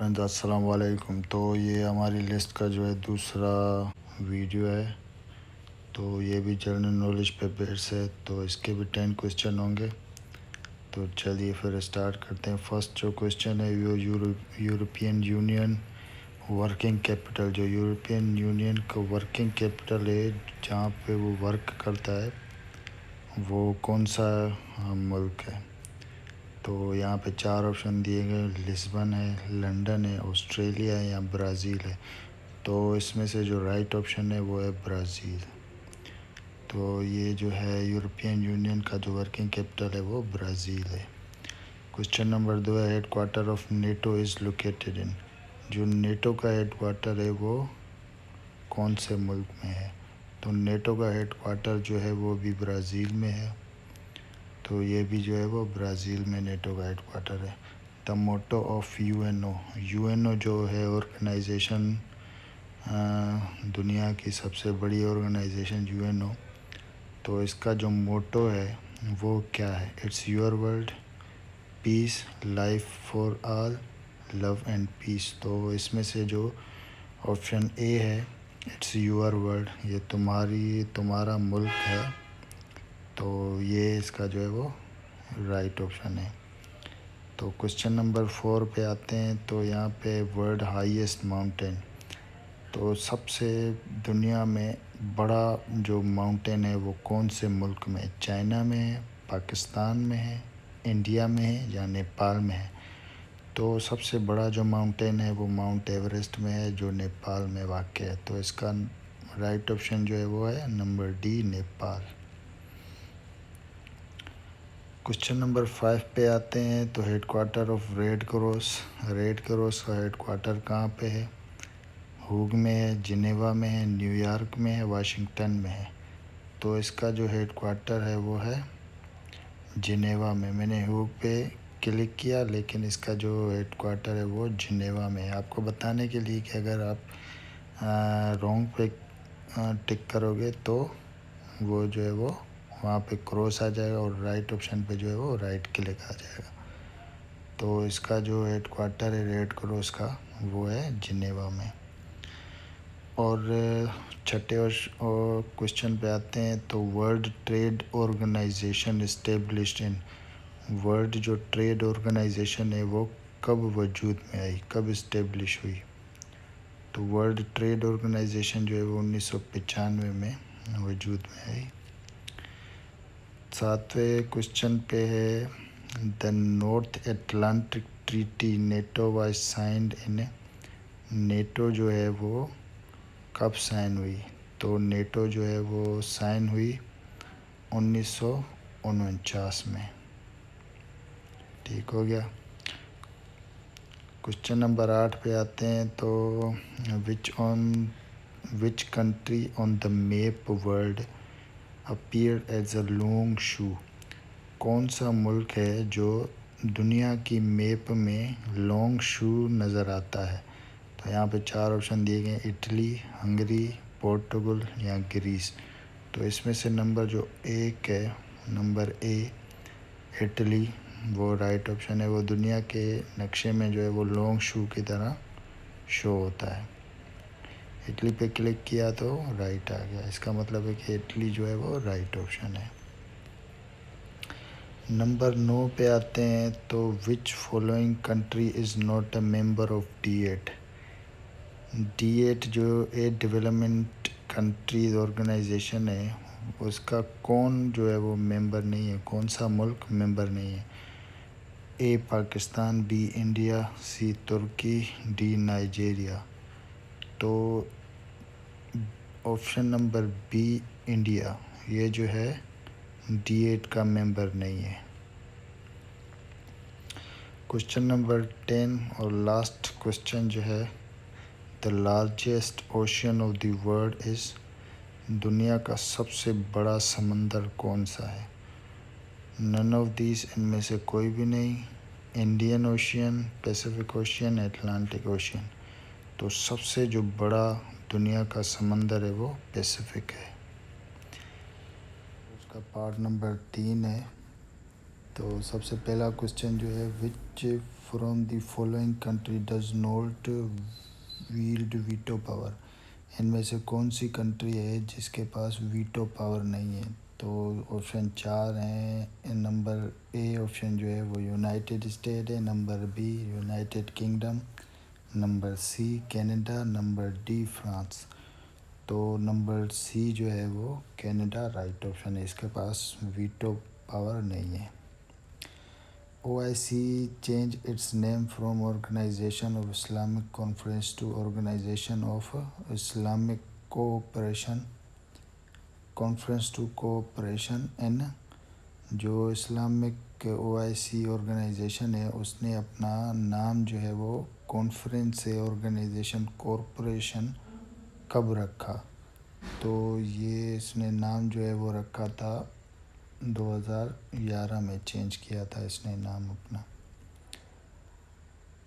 Friends अस्सलाम वालेकुम। तो ये हमारी लिस्ट का जो है दूसरा वीडियो है। तो ये भी जनरल नॉलेज पे बेस्ड है, तो इसके भी 10 क्वेश्चन होंगे। तो चलिए फिर स्टार्ट करते हैं। फर्स्ट जो क्वेश्चन है वो यूरोपियन यूनियन वर्किंग कैपिटल, जो यूरोपियन यूनियन का वर्किंग कैपिटल है जहाँ पे वो वर्क करता है, वो कौन सा मुल्क है। तो यहाँ पे 4 ऑप्शन दिए गए, लिस्बन है, लंदन है, ऑस्ट्रेलिया है या ब्राज़ील है। तो इसमें से जो राइट ऑप्शन है वो है ब्राज़ील। तो ये जो है यूरोपियन यूनियन का जो वर्किंग कैपिटल है वो ब्राज़ील है। क्वेश्चन नंबर 2 है, head quarter of NATO is located इन, जो नेटो का हेड क्वार्टर है वो कौन से मुल्क में है। तो नेटो का हेड क्वार्टर जो है वो भी ब्राज़ील में है। तो ये भी जो है वो ब्राज़ील में नेटो का हेड क्वार्टर है। द मोटो ऑफ यूएनओ जो है ऑर्गेनाइजेशन, दुनिया की सबसे बड़ी ऑर्गेनाइजेशन यूएनओ, तो इसका जो मोटो है वो क्या है। It's your world, peace, life for all, love and peace. तो इसमें से जो ऑप्शन ए है, इट्स योर वर्ल्ड, ये तुम्हारा मुल्क है, तो ये इसका जो है वो राइट ऑप्शन है। तो क्वेश्चन नंबर 4 पे आते हैं। तो यहाँ पे वर्ल्ड हाईएस्ट माउंटेन, तो सबसे दुनिया में बड़ा जो माउंटेन है वो कौन से मुल्क में, चाइना में है, पाकिस्तान में है, इंडिया में है या नेपाल में है। तो सबसे बड़ा जो माउंटेन है वो माउंट एवरेस्ट में है, जो नेपाल में वाक़ है। तो इसका राइट ऑप्शन जो है वो है number D, Nepal. Question number 5 पे आते हैं। तो head quarter of red cross का हेड क्वार्टर कहाँ पे है। हुग में है, जिनेवा में है, न्यूयॉर्क में है, वाशिंगटन में है। तो इसका जो हेड क्वार्टर है वो है जिनेवा में। मैंने हुग पे क्लिक किया, लेकिन इसका जो हेड क्वार्टर है वो जिनेवा में है। आपको बताने के लिए कि अगर आप रॉन्ग पे टिक करोगे तो वो जो है वो वहाँ पे क्रॉस आ जाएगा और राइट ऑप्शन पे जो है वो राइट क्लिक आ जाएगा। तो इसका जो हेड क्वार्टर है रेड क्रॉस का वो है जिनेवा में। और छठे और क्वेश्चन पे आते हैं। तो world trade organization established in, world जो ट्रेड ऑर्गेनाइजेशन है वो कब वजूद में आई, कब इस्टेब्लिश हुई। तो वर्ल्ड ट्रेड ऑर्गेनाइजेशन जो है वो 1995 में वजूद में आई। 7वें क्वेश्चन पे है, the north Atlantic treaty NATO was signed in, NATO जो है वो कब साइन हुई। तो नेटो जो है वो साइन हुई 1949 में। ठीक हो गया। क्वेश्चन नंबर 8 पे आते हैं। तो which country on the map world appear as a long shoe, कौन सा मुल्क है जो दुनिया की मैप में लॉन्ग शू नज़र आता है। तो यहाँ पे 4 ऑप्शन दिए गए, इटली, हंगरी, पोर्टुगल या ग्रीस। तो इसमें से नंबर जो एक है, नंबर ए, इटली, वो राइट ऑप्शन है। वो दुनिया के नक्शे में जो है वो लॉन्ग शू की तरह शो होता है। इटली पे क्लिक किया तो राइट आ गया, इसका मतलब है कि इटली जो है वो राइट ऑप्शन है। नंबर 9 पे आते हैं। तो which following country is not a member of D8, D8 जो एड डेवलपमेंट कंट्रीज ऑर्गेनाइजेशन है, उसका कौन जो है वो मेंबर नहीं है, कौन सा मुल्क मेंबर नहीं है। ए पाकिस्तान, बी इंडिया, सी तुर्की, डी नाइजीरिया। तो ऑप्शन नंबर बी इंडिया, ये जो है D8 का मेंबर नहीं है। क्वेश्चन नंबर 10 और लास्ट क्वेश्चन जो है, the largest ocean of the world is, दुनिया का सबसे बड़ा समंदर कौन सा है। नन ऑफ दीज, इनमें से कोई भी नहीं, Indian ocean, Pacific ocean, Atlantic ocean. तो सबसे जो बड़ा दुनिया का समंदर है वो पैसिफिक है। उसका पार्ट नंबर 3 है। तो सबसे पहला क्वेश्चन जो है, which from the following country does not wield veto power. इनमें से कौन सी कंट्री है जिसके पास वीटो पावर नहीं है? तो ऑप्शन 4 हैं। नंबर ए ऑप्शन जो है वो यूनाइटेड स्टेट है, number B United Kingdom, number C Canada, number D France. तो नंबर सी जो है वो कनाडा राइट ऑप्शन है, इसके पास वीटो पावर नहीं है। OIC change its name from organization of Islamic conference to organization of Islamic cooperation conference to cooperation in. जो Islamic OIC organisation है उसने अपना नाम जो है वो कॉन्फ्रेंस से ऑर्गेनाइजेशन कॉरपोरेशन कब रखा? तो ये इसने नाम जो है वो रखा था 2011 में चेंज किया था इसने नाम अपना।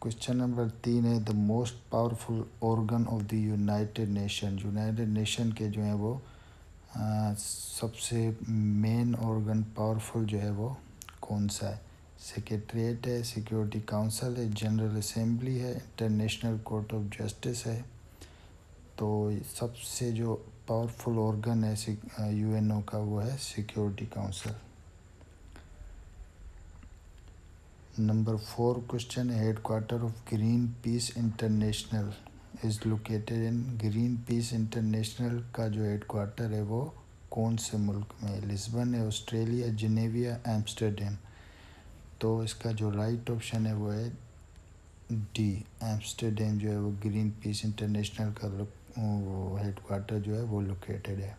क्वेश्चन नंबर 3 है the most powerful organ of the United nation. United nation के जो है वो सबसे मेन ऑर्गन पावरफुल जो है वो कौन सा है? सेक्रेटरीट है, सिक्योरिटी काउंसिल है, जनरल असेंबली है, इंटरनेशनल कोर्ट ऑफ जस्टिस है। तो सबसे जो पावरफुल ऑर्गन है UNO का वो है सिक्योरिटी काउंसिल। नंबर 4 क्वेश्चन है headquarter of green peas international is located in. Green peas international का जो हेडक्वार्टर है वो कौन से मुल्क में है? लिस्बन है, ऑस्ट्रेलिया, जिनेविया, एम्स्टर्डम। तो इसका जो राइट ऑप्शन है वो है डी एम्स्टर्डम जो है वो ग्रीन पीस इंटरनेशनल का हेडक्वार्टर जो है वो लोकेटेड है।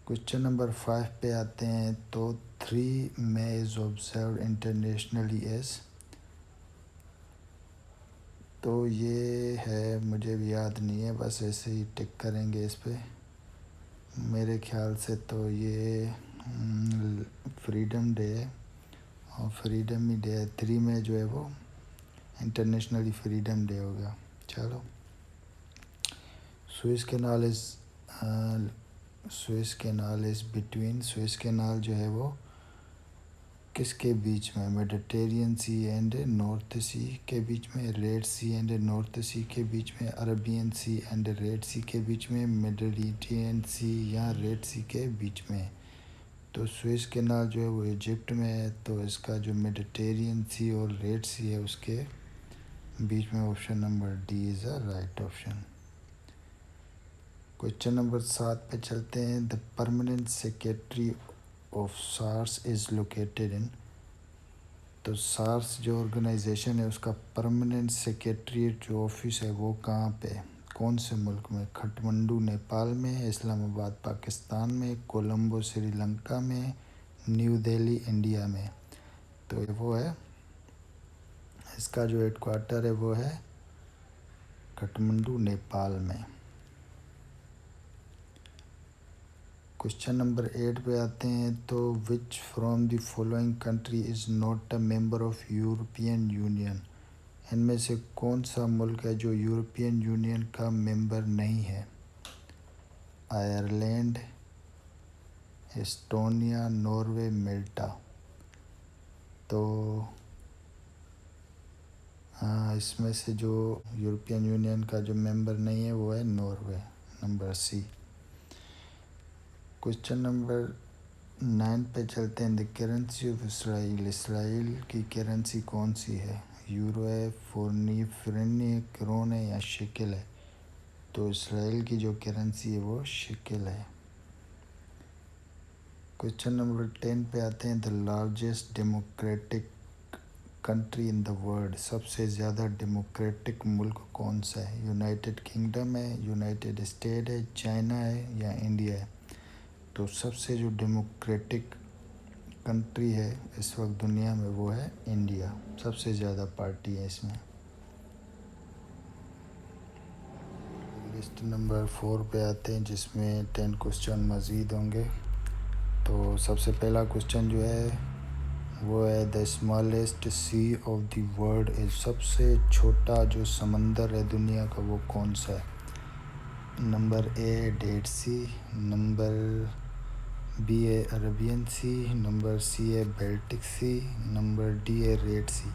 क्वेश्चन नंबर 5 पे आते हैं। तो 3 मई इज़ ऑब्जर्व इंटरनेशनली एज। तो ये है, मुझे भी याद नहीं है, बस ऐसे ही टिक करेंगे इस पे। मेरे ख्याल से तो ये फ्रीडम डे है और फ्रीडम ही डे है। 3 मई जो है वो इंटरनेशनली फ्रीडम डे हो गया। चलो Suez canal is between. Suez canal जो है वो किसके बीच में? मेडिटेरियन सी एंड नॉर्थ सी के बीच में, रेड सी एंड नॉर्थ सी के बीच में, अरबियन सी एंड रेड सी के बीच में, मेडिटेरियन सी या रेड सी के बीच में। तो सुएज कैनाल जो है वो इजिप्ट में है, तो इसका जो मेडिटेरियन सी और रेड सी है उसके बीच में option number D is a right option. Question number 7 पे चलते हैं। The permanent secretary of SAARC is located in. तो सार्स जो ऑर्गेनाइजेशन है उसका परमानेंट सेक्रेटरीट जो ऑफिस है वो कहाँ पे, कौन से मुल्क में? काठमांडू नेपाल में, इस्लामाबाद पाकिस्तान में, कोलंबो श्रीलंका में, न्यू दिल्ली इंडिया में। तो वो है, इसका जो हेडक्वार्टर है वो है काठमांडू नेपाल में। क्वेश्चन नंबर 8 पे आते हैं। तो which from the following country is not a member of European union. इनमें से कौन सा मुल्क है जो यूरोपियन यूनियन का मेंबर नहीं है? आयरलैंड, एस्टोनिया, नॉर्वे, माल्टा। तो हाँ, इसमें से जो यूरोपियन यूनियन का जो मेंबर नहीं है वो है Norway, number C. Question number 9 पे चलते हैं। The currency of Israel. Israel की करेंसी कौन सी है? यूरो है, फोरनी क्रोन है या शिकल है? तो इसराइल की जो करेंसी है वो शिकल है। क्वेश्चन नंबर 10 पे आते हैं। The largest democratic country in the world. सबसे ज़्यादा डेमोक्रेटिक मुल्क कौन सा है? यूनाइटेड किंगडम है, यूनाइटेड स्टेट है, चाइना है या इंडिया है? तो सबसे जो डेमोक्रेटिक कंट्री है इस वक्त दुनिया में वो है इंडिया। सबसे ज़्यादा पार्टी है इसमें। लिस्ट नंबर 4 पे आते हैं जिसमें 10 क्वेश्चन मज़ीद होंगे। तो सबसे पहला क्वेश्चन जो है वो है the smallest sea of the world is. सबसे छोटा जो समंदर है दुनिया का वो कौन सा है? Number A Dead Sea, number B है अरेबियन सी, नंबर सी है बाल्टिक सी, नंबर डी है रेड सी।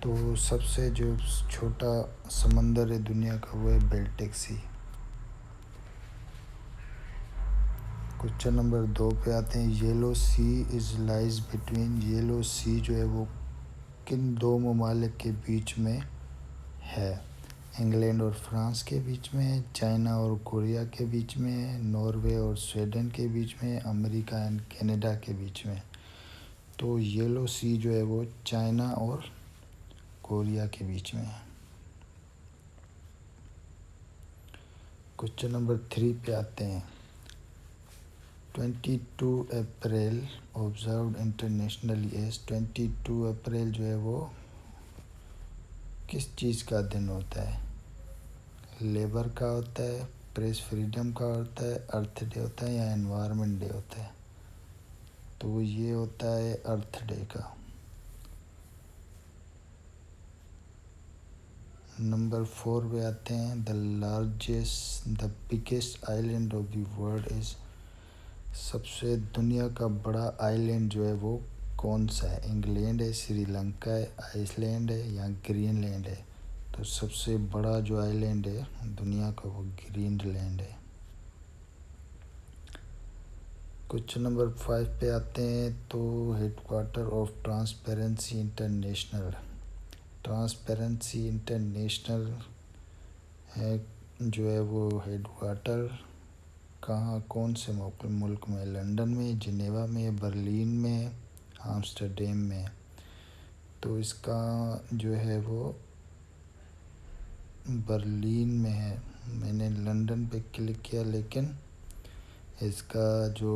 तो सबसे जो छोटा समंदर है दुनिया का वो है बाल्टिक सी। क्वेश्चन नंबर 2 पे आते हैं। Yellow sea is lies between, yellow sea जो है वो किन दो ममालिक के बीच में है? इंग्लैंड और फ्रांस के बीच में है, चाइना और कोरिया के बीच में है, नॉर्वे और स्वीडन के बीच में है, अमेरिका एंड कनाडा के बीच में। तो येलो सी जो है वो चाइना और कोरिया के बीच में है। क्वेश्चन नंबर 3 पे आते हैं। 22 अप्रैल ऑब्जर्व्ड इंटरनेशनली एज, 22 अप्रैल जो है वो किस चीज़ का दिन होता है? लेबर का होता है, प्रेस फ्रीडम का होता है, अर्थ डे होता है या एनवायरनमेंट डे होता है? तो ये होता है अर्थ डे का। नंबर 4 पे आते हैं। The biggest island of the world is, सबसे दुनिया का बड़ा आइलैंड जो है वो कौन सा है? इंग्लैंड है, श्रीलंका है, आइसलैंड है या ग्रीनलैंड है? तो सबसे बड़ा जो आइलैंड है दुनिया का वो ग्रीनलैंड है। क्वेश्चन नंबर 5 पे आते हैं। तो headquarter of transparency international, transparency international है जो है वो हेडक्वार्टर कहाँ, कौन से मुल्क में? लंदन में, जिनेवा में, बर्लिन में, आम्स्टरडैम में। तो इसका जो है वो बर्लिन में है। मैंने लंदन पे क्लिक किया लेकिन इसका जो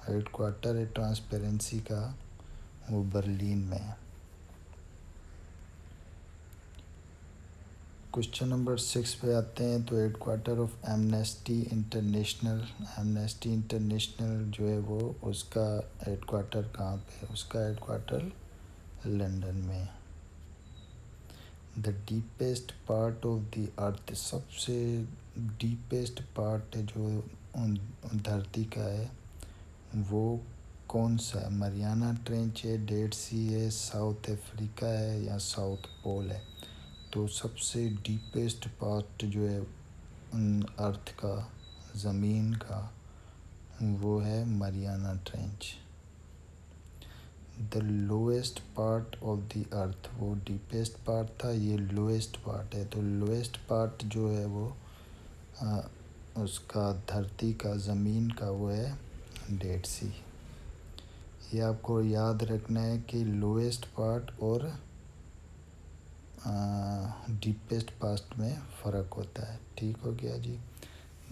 हेडक्वार्टर है ट्रांसपेरेंसी का वो बर्लिन में है। क्वेश्चन नंबर 6 पे आते हैं। तो headquarter of amnesty international, amnesty international जो है वो उसका हेडक्वार्टर कहाँ पे है? उसका हेडक्वार्टर लंदन में। The deepest part of the अर्थ, सबसे डीपेस्ट पार्ट जो धरती का है वो कौन सा है? मरियाना ट्रेंच है, डेड सी है, साउथ अफ्रीका है या साउथ पोल है? तो सबसे डीपेस्ट पार्ट जो है अर्थ का, ज़मीन का, वो है Mariana trench. The lowest part of the अर्थ, वो डीपेस्ट पार्ट था, ये लोएस्ट पार्ट है। तो लोएस्ट पार्ट जो है वो उसका धरती का, ज़मीन का, वो है डेड सी। ये आपको याद रखना है कि लोएस्ट पार्ट और डीपेस्ट पार्ट में फ़र्क होता है। ठीक हो गया जी।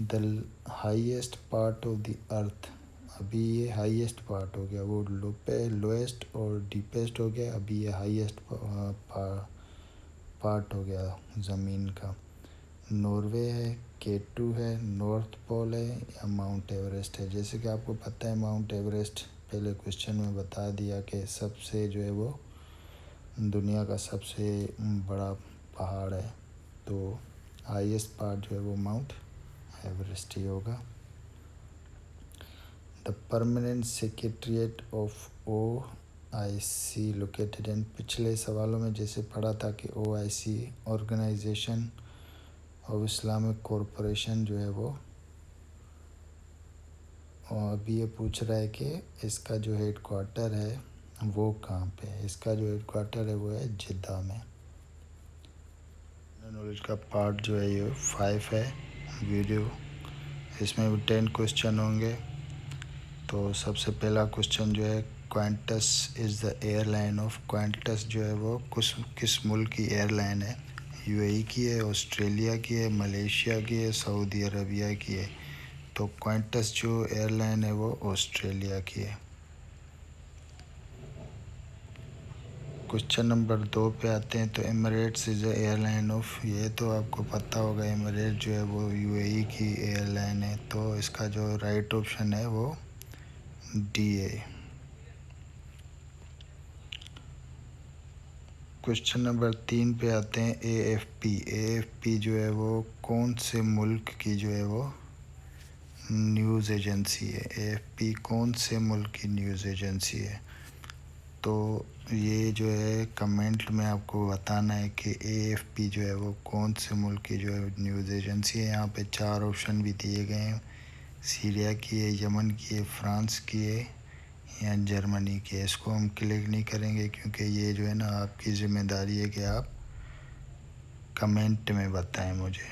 The highest part of the earth, अभी ये हाईएस्ट पार्ट हो गया, वो लोएस्ट और डीपेस्ट हो गया, अभी ये हाईएस्ट पार्ट हो गया ज़मीन का। नॉर्वे है, K2 है, नॉर्थ पोल है या माउंट एवरेस्ट है? जैसे कि आपको पता है माउंट एवरेस्ट पहले क्वेश्चन में बता दिया कि सबसे जो है वो दुनिया का सबसे बड़ा पहाड़ है। तो हाईएस्ट पार्ट जो है वो माउंट एवरेस्ट ही होगा। The permanent secretariat of OIC located in, पिछले सवालों में जैसे पढ़ा था कि OIC organization of Islamic corporation जो है वो, और अभी ये पूछ रहा है कि इसका जो हेडक्वार्टर है वो कहाँ पे है? इसका जो हेडक्वार्टर है वो है जिद्दा में। नॉलेज का पार्ट जो है ये 5 है वीडियो, इसमें भी 10 क्वेश्चन होंगे। तो सबसे पहला क्वेश्चन जो है, Qantas is the airline of, Qantas जो है वो किस मुल्क की एयरलाइन है? UAE की है, ऑस्ट्रेलिया की है, मलेशिया की है, सऊदी अरबिया की है? तो क्वांटस जो एयरलाइन है वो ऑस्ट्रेलिया की है। क्वेश्चन नंबर 2 पे आते हैं। तो Emirates is a airline of, ये तो आपको पता होगा, एमिरेट्स जो है वो UAE की एयरलाइन है। तो इसका जो राइट ऑप्शन है वो D है। क्वेश्चन नंबर 3 पे आते हैं। AFP, AFP जो है वो कौन से मुल्क की जो है वो न्यूज़ एजेंसी है? AFP कौन से मुल्क की न्यूज़ एजेंसी है? तो ये जो है कमेंट में आपको बताना है कि AFP जो है वो कौन से मुल्क की जो है न्यूज़ एजेंसी है। यहाँ पे 4 ऑप्शन भी दिए गए हैं, सीरिया की है, यमन की है, फ्रांस की है या जर्मनी की है। इसको हम क्लिक नहीं करेंगे क्योंकि ये जो है ना आपकी ज़िम्मेदारी है कि आप कमेंट में बताएं मुझे।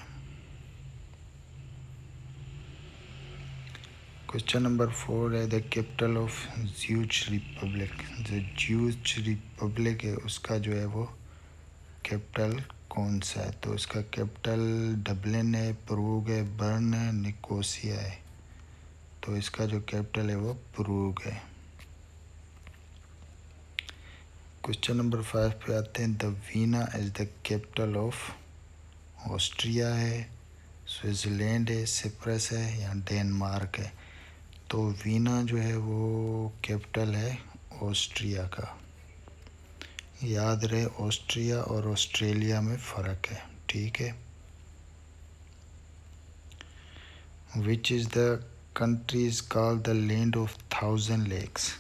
क्वेश्चन नंबर 4 है the capital of Jews Republic. जो ज्यूज रिपब्लिक है उसका जो है वो कैपिटल कौन सा है? तो इसका कैपिटल डबलिन है, प्रूग है, बर्न है, निकोसिया है। तो इसका जो कैपिटल है वो प्रूग है। क्वेश्चन नंबर 5 पे आते हैं। The Veena is the capital of Austria है, स्विट्ज़रलैंड है, सिप्रस है या डेनमार्क है। तो वीना जो है वो कैपिटल है ऑस्ट्रिया का। याद रहे ऑस्ट्रिया और ऑस्ट्रेलिया में फ़र्क है, ठीक है। Which is the country is called the land of 1000 lakes.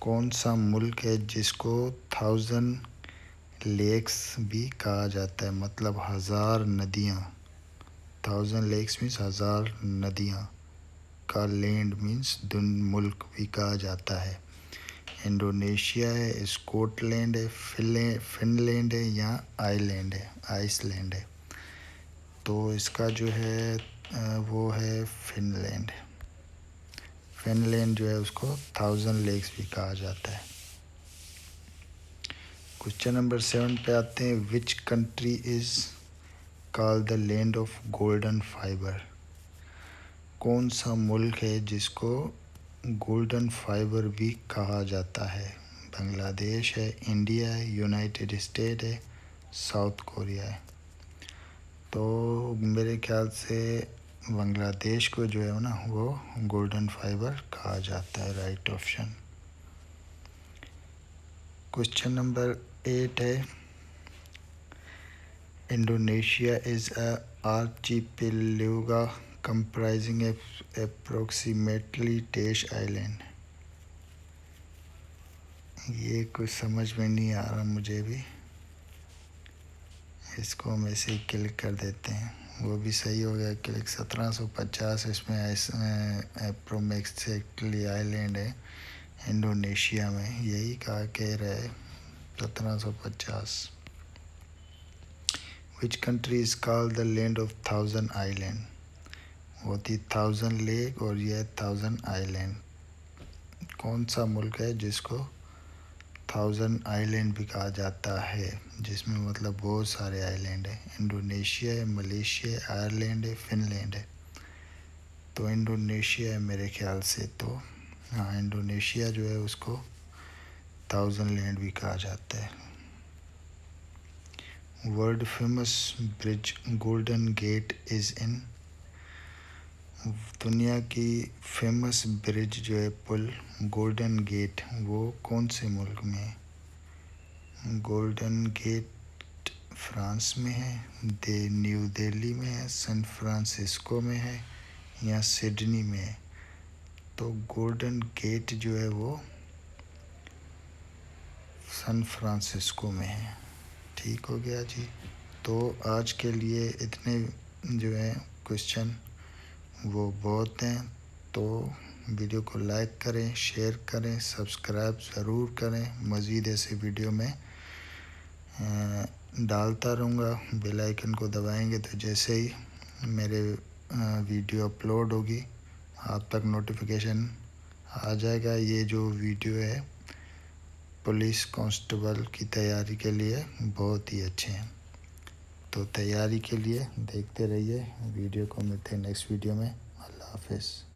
कौन सा मुल्क है जिसको 1000 लेक्स भी कहा जाता है, मतलब 1000 नदियाँ। 1000 लेक्स मीन्स 1000 नदियाँ का लैंड मीन्स मुल्क भी कहा जाता है। इंडोनेशिया है, स्कॉटलैंड है, फिनलैंड है या आइसलैंड है। तो इसका जो है वो है फिनलैंड। फिनलैंड जो है उसको 1000 लेक्स भी कहा जाता है। क्वेश्चन नंबर 7 पे आते हैं। Which country is called the land of golden fibre. कौन सा मुल्क है जिसको गोल्डन फाइबर भी कहा जाता है? बांग्लादेश है, इंडिया है, यूनाइटेड स्टेट है, साउथ कोरिया है। तो मेरे ख्याल से बांग्लादेश को जो है ना वो गोल्डन फाइबर कहा जाता है, राइट ऑप्शन। क्वेश्चन नंबर 8 है। Indonesia is a archipelago comprising approximately dash island. ये कुछ समझ में नहीं आ रहा मुझे भी, इसको हम ऐसे ही क्लिक कर देते हैं। वो भी सही हो गया क्लिक। 1750 इसमें अप्रोक्सीमेटली आइलैंड है इंडोनेशिया में, यही कहा कह रहा है 1750। Which country is called the land of 1000 island. वो थी 1000 लेक और ये 1000 आइलैंड। कौन सा मुल्क है जिसको 1000 आइलैंड भी कहा जाता है, जिसमें मतलब बहुत सारे आइलैंड है? इंडोनेशिया है, मलेशिया है, आयरलैंड है, फिनलैंड है। तो इंडोनेशिया है मेरे ख्याल से। तो हाँ, इंडोनेशिया जो है उसको 1000 लैंड भी कहा जाता है। World famous bridge Golden Gate is in. दुनिया की फेमस ब्रिज जो है पुल गोल्डन गेट, वो कौन से मुल्क में है? गोल्डन गेट फ्रांस में है, न्यू दिल्ली में है, सैन फ्रांसिस्को में है या सिडनी में है। तो गोल्डन गेट जो है वो सैन फ्रांसिस्को में है। ठीक हो गया जी। तो आज के लिए इतने जो है क्वेश्चन वो बहुत हैं। तो वीडियो को लाइक करें, शेयर करें, सब्सक्राइब ज़रूर करें। मज़ीद ऐसे वीडियो में डालता रहूँगा। बेल आइकन को दबाएंगे तो जैसे ही मेरे वीडियो अपलोड होगी आप तक नोटिफिकेशन आ जाएगा। ये जो वीडियो है पुलिस कांस्टेबल की तैयारी के लिए बहुत ही अच्छे हैं। तो तैयारी के लिए देखते रहिए वीडियो को। मिलते हैं नेक्स्ट वीडियो में। अल्लाह हाफिज़।